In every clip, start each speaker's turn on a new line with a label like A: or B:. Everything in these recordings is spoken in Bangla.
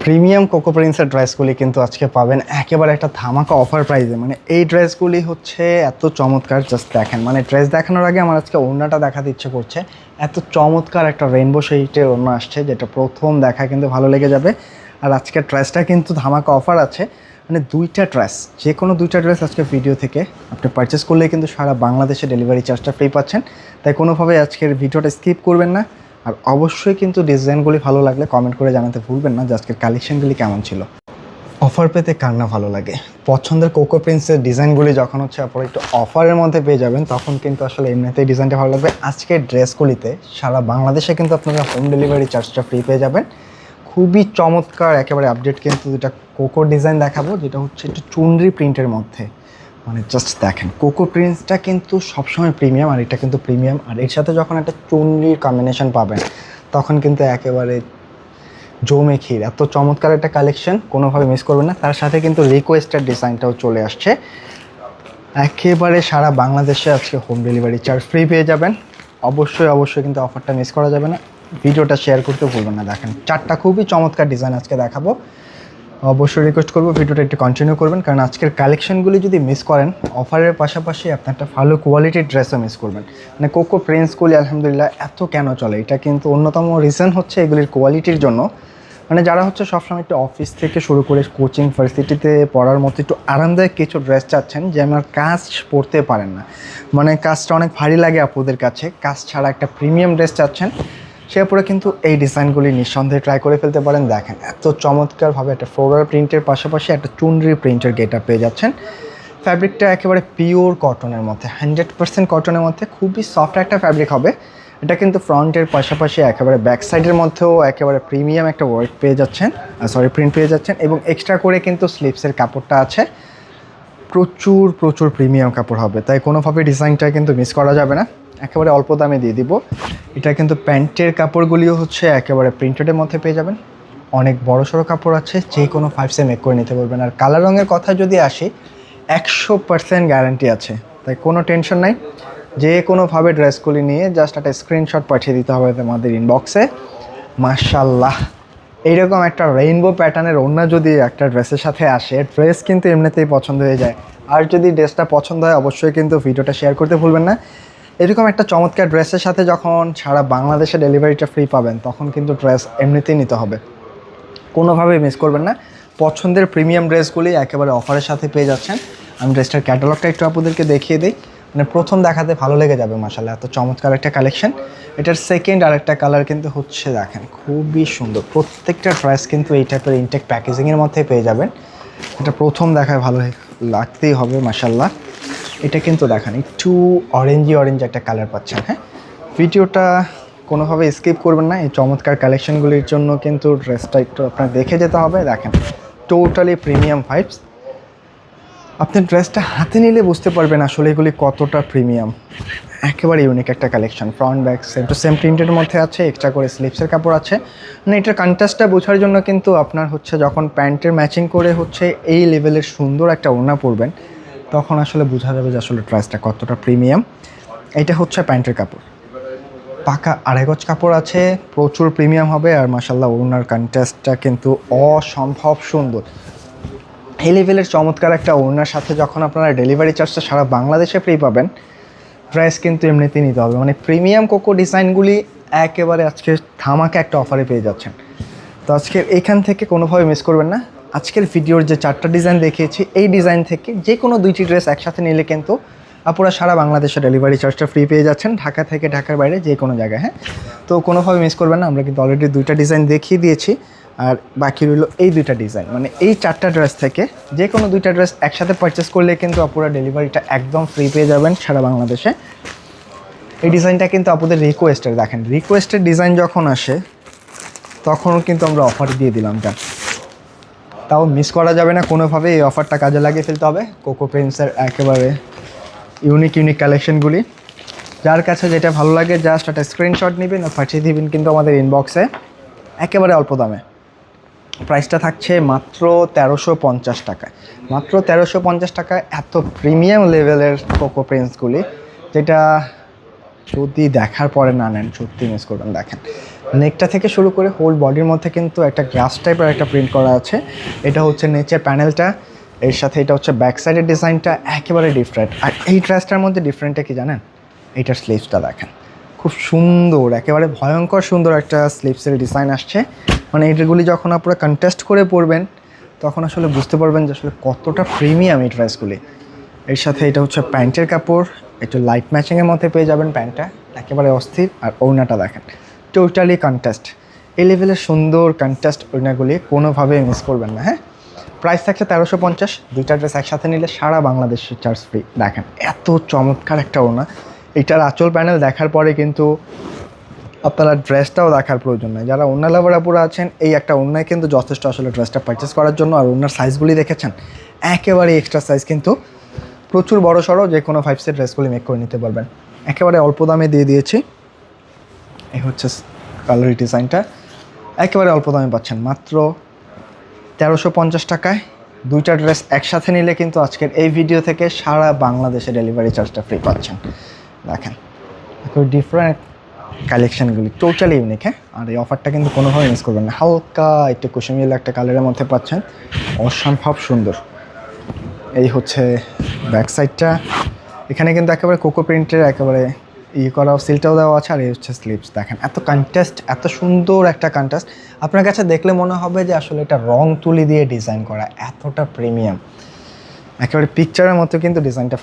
A: প্রিমিয়াম কোকো প্রিন্সের ড্রেসগুলি কিন্তু আজকে পাবেন একেবারে একটা ধামাকা অফার প্রাইসে। মানে এই ড্রেসগুলি হচ্ছে এত চমৎকার, জাস্ট দেখেন। মানে ড্রেস দেখানোর আগে আমার আজকে ওড়নাটা দেখাতে ইচ্ছে করছে। এত চমৎকার একটা রেইনবো শেডের ওড়না আসছে, যেটা প্রথম দেখা কিন্তু ভালো লেগে যাবে। আর আজকের ড্রেসটা কিন্তু ধামাকা অফার আছে, মানে দুইটা ড্রেস, যে কোনো দুইটা ড্রেস আজকে ভিডিও থেকে আপনি পারচেস করলেই কিন্তু সারা বাংলাদেশে ডেলিভারি চার্জটা ফ্রি পাচ্ছেন। তাই কোনোভাবে আজকের ভিডিওটা স্কিপ করবেন না। আর অবশ্যই কিন্তু ডিজাইনগুলি ভালো লাগলে কমেন্ট করে জানাতে ভুলবেন না যে আজকের কালেকশনগুলি কেমন ছিল। অফার পেতে কার না ভালো লাগে। পছন্দের কোকো প্রিন্সের ডিজাইনগুলি যখন হচ্ছে আপনারা একটু অফারের মধ্যে পেয়ে যাবেন, তখন কিন্তু আসলে এমনিতেই ডিজাইনটা ভালো লাগবে। আজকের ড্রেসগুলিতে সারা বাংলাদেশে কিন্তু আপনারা হোম ডেলিভারি চার্জটা ফ্রি পেয়ে যাবেন। খুবই চমৎকার একেবারে আপডেট কিন্তু যেটা কোকো ডিজাইন দেখাবো, যেটা হচ্ছে একটু চুনরি প্রিন্টের মধ্যে। মানে জাস্ট দেখেন, কোকো প্রিন্টসটা কিন্তু সবসময় প্রিমিয়াম, আর এটা কিন্তু প্রিমিয়াম। আর এর সাথে যখন একটা চুনরির কম্বিনেশন পাবেন, তখন কিন্তু একেবারে জমে ক্ষীর। এত চমৎকার একটা কালেকশন, কোনোভাবে মিস করবেন না। তার সাথে কিন্তু রিকোয়েস্টেড ডিজাইনটাও চলে আসছে। একেবারে সারা বাংলাদেশে আজকে হোম ডেলিভারি চার্জ ফ্রি পেয়ে যাবেন। অবশ্যই কিন্তু অফারটা মিস করা যাবে না। ভিডিওটা শেয়ার করতে ভুলবেন না। দেখেন, চারটা খুবই চমৎকার ডিজাইন আজকে দেখাবো। অবশ্যই রিকোয়েস্ট করবো ভিডিওটা একটু কন্টিনিউ করবেন, কারণ আজকের কালেকশনগুলি যদি মিস করেন, অফারের পাশাপাশি আপনি একটা ভালো কোয়ালিটির ড্রেসও মিস করবেন। মানে কোকো প্রিন্সগুলি আলহামদুলিল্লাহ এত কেন চলে, এটা কিন্তু অন্যতম রিজন হচ্ছে এগুলির কোয়ালিটির জন্য। মানে যারা হচ্ছে সবসময় একটু অফিস থেকে শুরু করে কোচিং ভার্সিটিতে পড়ার মতো একটু আরামদায়ক কিছু ড্রেস চাচ্ছেন, যে আমার কাজ পরতে পারেন না, মানে কাজটা অনেক ভারী লাগে আপুদের কাছে, কাজ ছাড়া একটা প্রিমিয়াম ড্রেস চাচ্ছেন, সে পরে কিন্তু এই ডিজাইনগুলি নিঃসন্দেহে ট্রাই করে ফেলতে পারেন। দেখেন, এত চমৎকারভাবে একটা ফ্লোরাল প্রিন্টের পাশাপাশি একটা চুনরি প্রিন্টের গেট আপ পেয়ে যাচ্ছেন। ফ্যাব্রিকটা একেবারে পিওর কটনের মধ্যে, 100% কটনের মধ্যে, খুবই সফট একটা ফ্যাব্রিক হবে। এটা কিন্তু ফ্রন্টের পাশাপাশি একেবারে ব্যাক সাইডের মধ্যেও একেবারে প্রিমিয়াম একটা ওয়ার্ক পেয়ে যাচ্ছেন, প্রিন্ট পেয়ে যাচ্ছেন। এবং এক্সট্রা করে কিন্তু স্লিভসের কাপড়টা আছে, প্রচুর প্রিমিয়াম কাপড় হবে। তাই কোনোভাবে ডিজাইনটা কিন্তু মিস করা যাবে না। একেবারে অল্প দামে দিয়ে দিব। এটা কিন্তু প্যান্টের কাপড়গুলিও হচ্ছে একেবারে প্রিন্টেডের মধ্যে পেয়ে যাবেন। অনেক বড়সড় কাপড় আছে, যে কোনো 5 মেক করে নিতে পারবেন। আর কালার রঙের কথা যদি আসি, 100% গ্যারান্টি আছে, তাই কোনো টেনশন নাই। যে কোনোভাবে ড্রেসগুলি নিয়ে জাস্ট একটা স্ক্রিনশট পাঠিয়ে দিতে হবে আমাদের ইনবক্সে। মাশাআল্লাহ, এইরকম একটা রেইনবো প্যাটার্নের ওড়না যদি একটা ড্রেসের সাথে আসে, ড্রেস কিন্তু এমনিতেই পছন্দ হয়ে যায়। আর যদি ড্রেসটা পছন্দ হয়, অবশ্যই কিন্তু ভিডিওটা শেয়ার করতে ভুলবেন না। এরকম একটা চমৎকার ড্রেসের সাথে যখন সারা বাংলাদেশে ডেলিভারিটা ফ্রি পাবেন, তখন কিন্তু ড্রেস এমনিতেই নিতে হবে, কোনোভাবেই মিস করবেন না। পছন্দের প্রিমিয়াম ড্রেসগুলি একেবারে অফারের সাথে পেয়ে যাচ্ছেন। আমি ড্রেসটার ক্যাটালগটা একটু আপনাদেরকে দেখিয়ে দিই। মানে প্রথম দেখাতে ভালো লেগে যাবে, মাশাআল্লাহ এত চমৎকার একটা কালেকশন। এটার সেকেন্ড আরেকটা কালার কিন্তু হচ্ছে, দেখেন খুবই সুন্দর। প্রত্যেকটা ড্রেস কিন্তু এই টাইপের ইনটেক প্যাকেজিংয়ের মধ্যে পেয়ে যাবেন। এটা প্রথম দেখায় ভালো লাগতেই হবে, মাশাআল্লাহ। এটা কিন্তু দেখেন একটু অরেঞ্জ একটা কালার পাচ্ছেন। হ্যাঁ, ভিডিওটা কোনোভাবে স্কিপ করবেন না। এই চমৎকার কালেকশনগুলির জন্য কিন্তু ড্রেসটা একটু আপনার দেখে যেতে হবে। দেখেন, টোটালি প্রিমিয়াম ভাইবস। আপনি ড্রেসটা হাতে নিলে বুঝতে পারবেন আসলে এগুলি কতটা প্রিমিয়াম। একেবারে ইউনিক একটা কালেকশন। ফ্রন্ট ব্যাক সেম প্রিন্টের মধ্যে আছে, এক্সট্রা করে স্লিভসের কাপড় আছে। মানে এটার কন্ট্রাস্টটা বোঝার জন্য কিন্তু আপনার হচ্ছে যখন প্যান্টের ম্যাচিং করে হচ্ছে এই লেভেলের সুন্দর একটা ওড়না পরবেন, তখন আসলে বোঝা যাবে যে আসলে ড্রেসটা কতটা প্রিমিয়াম। এটা হচ্ছে প্যান্টের কাপড়, পাকা 2.5 গজ কাপড় আছে, প্রচুর প্রিমিয়াম হবে। আর মাশাআল্লাহ, ওড়নার কন্ট্রাস্টটা কিন্তু অসম্ভব সুন্দর। এই লেভেলের চমৎকার একটা ওড়নার সাথে যখন আপনারা ডেলিভারি চার্জটা সারা বাংলাদেশে ফ্রি পাবেন, প্রাইস কিন্তু এমনিতেই নিতে হবে। মানে প্রিমিয়াম কোকো ডিজাইনগুলি একেবারে আজকে ধামাকা একটা অফারে পেয়ে যাচ্ছেন। তো আজকের এইখান থেকে কোনোভাবে মিস করবেন না। আজকের ভিডিওর যে 4টা ডিজাইন দেখিয়েছি, এই ডিজাইন থেকে যে কোনো 2টি ড্রেস একসাথে নিলে কিন্তু আপনারা সারা বাংলাদেশে ডেলিভারি চার্জটা ফ্রি পেয়ে যাচ্ছেন, ঢাকা থেকে ঢাকার বাইরে যে কোনো জায়গায়। হ্যাঁ, তো কোনোভাবে মিস করবেন না। আমরা কিন্তু অলরেডি 2টা ডিজাইন দেখিয়ে দিয়েছি, আর বাকি রইল এই 2টা ডিজাইন। মানে এই 4টা ড্রেস থেকে যে কোনো 2টা ড্রেস একসাথে পারচেস করলে কিন্তু আপনারা ডেলিভারিটা একদম ফ্রি পেয়ে যাবেন সারা বাংলাদেশে। এই ডিজাইনটা কিন্তু আপনাদের রিকোয়েস্টের। দেখেন, রিকোয়েস্টের ডিজাইন যখন আসে, তখনও কিন্তু আমরা অফার দিয়ে দিলাম। তাও মিস করা যাবে না কোনোভাবে, এই অফারটা কাজে লাগিয়ে ফেলতে হবে। কোকো প্রিন্সের একেবারে ইউনিক কালেকশনগুলি, যার কাছে যেটা ভালো লাগে জাস্ট একটা স্ক্রিনশট নেবেন আর পাঠিয়ে দিবেন কিন্তু আমাদের ইনবক্সে, একেবারে অল্প দামে। প্রাইসটা থাকছে মাত্র 1350 টাকায়। মাত্র 1350 টাকায় এত প্রিমিয়াম লেভেলের কোকো প্রিন্সগুলি, যেটা যদি দেখার পরে না নেন সত্যি মিস করবেন। দেখেন, নেকটা থেকে শুরু করে হোল বডির মধ্যে কিন্তু একটা গ্লাস টাইপের একটা প্রিন্ট করা আছে। এটা হচ্ছে নিচের প্যানেলটা, এর সাথে এটা হচ্ছে ব্যাক সাইডের ডিজাইনটা একেবারে ডিফারেন্ট। আর এই ড্রেসটার মধ্যে ডিফারেন্টটা কি জানেন? এইটার স্লিভসটা দেখেন, খুব সুন্দর, একেবারে ভয়ঙ্কর সুন্দর একটা স্লিভসের ডিজাইন আসছে। মানে এইগুলি যখন আপনারা কন্টেস্ট করে পরবেন তখন আসলে বুঝতে পারবেন যে আসলে কতটা প্রিমিয়াম এই ড্রেসগুলি। এর সাথে এটা হচ্ছে প্যান্টের কাপড়, একটু লাইট ম্যাচিংয়ের মধ্যে পেয়ে যাবেন প্যান্টটা, একেবারে অস্থির। আর ওড়নাটা দেখেন, টোটালি কন্টেস্ট। এই লেভেলের সুন্দর কন্টেস্ট ওড়নাগুলি কোনোভাবে মিস করবেন না। হ্যাঁ, প্রাইস থাকছে 1350। দুইটা ড্রেস একসাথে নিলে সারা বাংলাদেশের চার্জ ফ্রি। দেখেন এত চমৎকার একটা ওড়না। এইটার আঁচল প্যানেল দেখার পরে কিন্তু আপনারা ড্রেসটাও দেখার প্রয়োজন নেই। যারা ওড়না লাভার আপুরা আছেন, এই একটা ওড়নায় কিন্তু যথেষ্ট আসলে ড্রেসটা পারচেস করার জন্য। আর ওড়নার সাইজগুলি দেখেছেন, একেবারে এক্সট্রা সাইজ, কিন্তু প্রচুর বড় সড়ো, যে কোনো 5 সেট ড্রেসগুলি মেক করে নিতে পারবেন। একেবারে অল্প দামে দিয়ে দিয়েছি। এই হচ্ছে কালারি ডিজাইনটা, একেবারে অল্প দামে পাচ্ছেন মাত্র 1350 টাকায়। দুইটা ড্রেস একসাথে নিলে কিন্তু আজকের এই ভিডিও থেকে সারা বাংলাদেশে ডেলিভারি চার্জটা ফ্রি পাচ্ছেন। দেখেন খুব ডিফারেন্ট কালেকশানগুলি, টোটালি ইউনিক। হ্যাঁ, আর এই অফারটা কিন্তু কোনোভাবে মিস করবেন না। হালকা একটু কুসুম ইয়েলো একটা কালারের মধ্যে পাচ্ছেন, অসম্ভব সুন্দর। এই হচ্ছে ব্যাক সাইডটা, এখানে কিন্তু একেবারে কোকো প্রিন্টের একেবারে করা সিলটাও দেওয়া আছে। আর এই হচ্ছে স্লিভস, দেখেন এত কন্ট্রাস্ট, এত সুন্দর একটা কন্ট্রাস্ট। আপনার কাছে দেখলে মনে হবে যে আসলে এটা রং তুলি দিয়ে ডিজাইন করা, এতটা প্রিমিয়াম। একেবারে পিকচারের মতো কিন্তু ডিজাইনটা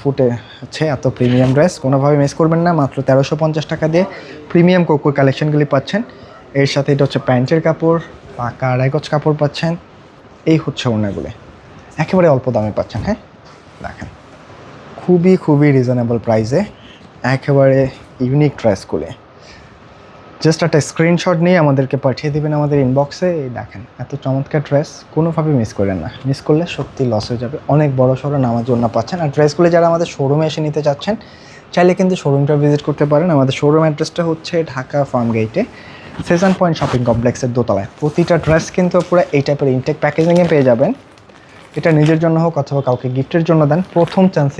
A: ফুটে আছে। এত প্রিমিয়াম ড্রেস কোনোভাবে মিস করবেন না। মাত্র 1350 টাকা দিয়ে প্রিমিয়াম কোকোর কালেকশনগুলি পাচ্ছেন। এর সাথে এটা হচ্ছে প্যান্টের কাপড়, পাকা আড়াই গজ কাপড় পাচ্ছেন। এই হচ্ছে ওড়নাগুলি, একেবারে অল্প দামে পাচ্ছেন। হ্যাঁ, দেখেন খুবই খুবই রিজনেবল প্রাইসে একেবারে ইউনিক ড্রেসগুলি। জাস্ট একটা স্ক্রিনশট নিয়ে আমাদেরকে পাঠিয়ে দেবেন আমাদের ইনবক্সে। দেখেন এত চমৎকার ড্রেস, কোনোভাবে মিস করেন না। মিস করলে সত্যি লস হয়ে যাবে। অনেক বড় সড়ো নামার জন্য পাচ্ছেন। আর ড্রেসগুলি যারা আমাদের শোরুমে এসে নিতে চাচ্ছেন, চাইলে কিন্তু শোরুমটা ভিজিট করতে পারেন। আমাদের শোরুম অ্যাড্রেসটা হচ্ছে ঢাকা ফার্ম গেটে, সেজান পয়েন্ট শপিং কমপ্লেক্সের দোতলায়। প্রতিটা ড্রেস কিন্তু পুরো এই টাইপের ইনটেক প্যাকেজিংয়ে পেয়ে যাবেন। এটা নিজের জন্য হোক অথবা কাউকে গিফটের জন্য দেন, প্রথম চান্সে